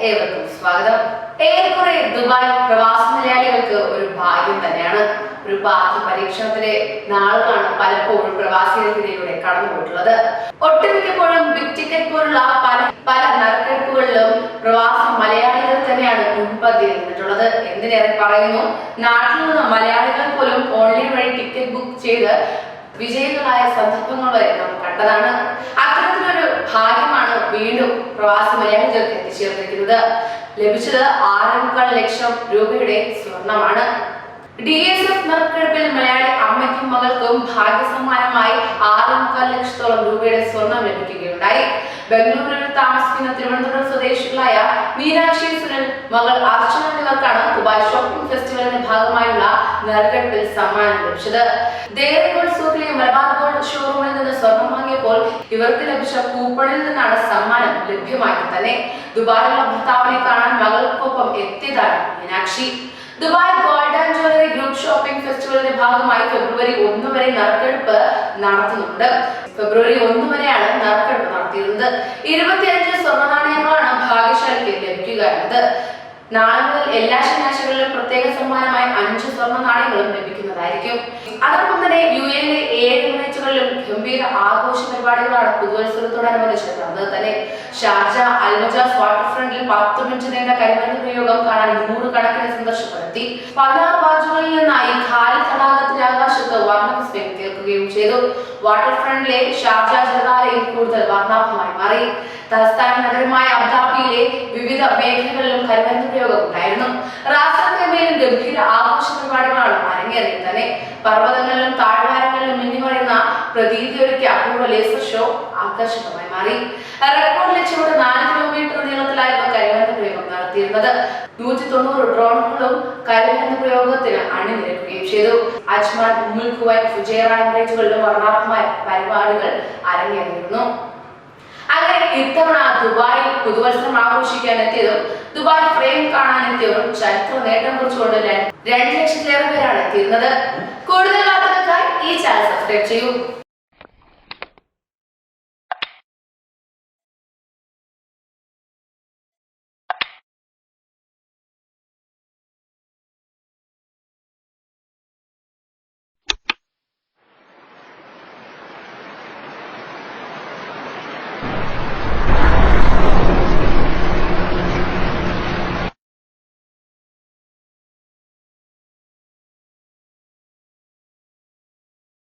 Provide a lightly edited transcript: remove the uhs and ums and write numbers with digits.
ഏവർക്കും സ്വാഗതം. ഏറെക്കുറെ ദുബായ് പ്രവാസി മലയാളികൾക്ക് ഒരു ഭാഗ്യം തന്നെയാണ്. ഒരു ബാക്കി പരീക്ഷണത്തിന്റെ നാളുകളാണ് പലപ്പോഴും പ്രവാസികൾക്കിടയിലൂടെ കടന്നുപോയിട്ടുള്ളത്. ഒട്ടുമിക്കപ്പോഴും ബിഗ് ടിക്കറ്റ് പോലുള്ള പല നറുക്കെടുപ്പുകളിലും പ്രവാസി മലയാളികൾ തന്നെയാണ് മുൻപന്തിയിൽ നിന്നിട്ടുള്ളത്. എന്തിനേറെ പറയുന്നു, നാട്ടിൽ നിന്ന് മലയാളികൾ പോലും ഓൺലൈൻ വഴി ടിക്കറ്റ് ബുക്ക് ചെയ്ത് വിജയികളായ സന്ദർഭങ്ങൾ വരെ നാം കണ്ടതാണ്. അത്തരത്തിലൊരു ഭാഗ്യമാണ് വീണ്ടും പ്രവാസി മലയാളികൾക്ക് എത്തിച്ചേർന്നിരിക്കുന്നത്. ലഭിച്ചത് 6.25 ലക്ഷം രൂപയുടെ സ്വർണമാണ്. DSF നറുക്കെടുപ്പിൽ മലയാളി അമ്മയ്ക്കും മകൾക്കും ഭാഗ്യസമ്മാനമായി 6.25 ലക്ഷത്തോളം രൂപയുടെ സ്വർണം ലഭിക്കുകയുണ്ടായി. ബംഗളൂരുവിൽ താമസിക്കുന്ന തിരുവനന്തപുരം സ്വദേശികളായ മീനാക്ഷി സുനിൽ, മകൾ അർച്ചന എന്നിവർക്കാണ് ദുബായ് ഷോപ്പിംഗ് ഫെസ്റ്റിവലിന്റെ ഭാഗമായുള്ള നറുക്കെടുപ്പിൽ സമ്മാനം ലഭിച്ചത്. ഡെയറി ഗോൾഡ് സൂക്കിലെ മലബാർ ഗോൾഡ് ഷോറൂമിൽ നിന്ന് സ്വർണം വാങ്ങിയപ്പോൾ ഇവർക്ക് ലഭിച്ച കൂപ്പണിൽ നിന്നാണ് സമ്മാനം ലഭ്യമായത് തന്നെ. ദുബായിലുള്ള ഭർത്താവിനെ കാണാൻ മകൾക്കൊപ്പം എത്തിയതാണ് Meenakshi. Dubai gold and jewellery group shopping ഫെസ്റ്റിവലിന്റെ ഭാഗമായി ഫെബ്രുവരി 1 വരെ നറുക്കെടുപ്പ് നടത്തുന്നുണ്ട്. ഫെബ്രുവരി 1 വരെയാണ് നറുക്കെടുപ്പ് നടത്തിയിരുന്നത്. 25 സ്വർണ്ണ നാണയങ്ങളാണ് ഭാഗ്യശാലിക്ക് ലഭിക്കുക എന്നത്. നാളെ മുതൽ എല്ലാ ശനിയാഴ്ചകളിലും പ്രത്യേക സമ്മാനമായി 5 സ്വർണ്ണ നാണയങ്ങളും ലഭിക്കുന്നതായിരിക്കും. അതോടൊപ്പം തന്നെ UAE 7 യൂണിറ്റുകളിലും ഗംഭീര ആഘോഷ പരിപാടികളാണ് പുതുവത്സരത്തോടനുബന്ധിച്ച് നടന്നത് തന്നെ. ഷാർജ അൽമജാസ് വാട്ടർ ഫ്രണ്ടിൽ 10 മിനിറ്റ് നീണ്ട കരിമരുന്ന് പ്രയോഗം കാണാൻ 100 കണക്കിന് സന്ദർശകർ എത്തി. 16 ബാജുകളിൽ നിന്നായി ഖാലി തടാകത്തിന്റെ ആകാശത്ത് വർണ്ണവിസ്മയം തീർക്കുകയും ചെയ്തു. വാട്ടർ ഫ്രണ്ടിലെ ഷാർജ ജലധാരയും കൂടുതൽ വർണ്ണാഭമായി മാറി. തലസ്ഥാന നഗരമായ അബുദാബിയിലെ വിവിധ മേഖലകളിലും കരിമരുന്ന് പ്രയോഗം ഉണ്ടായിരുന്നു. റാസൽഖൈമയിലും ഗംഭീര ആഘോഷ പരിപാടികളാണ് അരങ്ങേറിയത് തന്നെ. പർവ്വതങ്ങളിലും താഴ്വാരങ്ങളിലും മിന്നിമറയുന്ന പ്രതീതിയൊരുക്കിയ അപൂർവ ലേസർ ഷോ ആകർഷകമായി മാറി. റെക്കോർഡ് ലക്ഷ്യത്തോടെ 4 കിലോമീറ്റർ നീളത്തിലായിരുന്നു കരിമരുന്ന് പ്രയോഗം നടത്തിയിരുന്നത്. 190 ഡ്രോണുകളും കരിമരുന്ന് പ്രയോഗത്തിന് അണിനിരക്കുകയും ചെയ്തു. അജ്മാൻ, ഉമ്മുൽ ഖുവൈറ്റ്, ഫുജൈറ എമിറേറ്റുകളിലും വർണ്ണാഭമായ പരിപാടികൾ അരങ്ങേറിയിരുന്നു. അങ്ങനെ ഇത്തവണ ദുബായ് പുതുവത്സരം ആഘോഷിക്കാൻ എത്തിയതും ദുബായ് ഫ്രെയിം കാണാൻ എത്തിയവരും ചരിത്ര നേട്ടം കുറിച്ചുകൊണ്ട് 2 ലക്ഷത്തിലേറെ പേരാണ് എത്തിയിരുന്നത്. കൂടുതൽ വാർത്തകൾക്കായി ഈ ചാനൽ സബ്സ്ക്രൈബ് ചെയ്യൂ.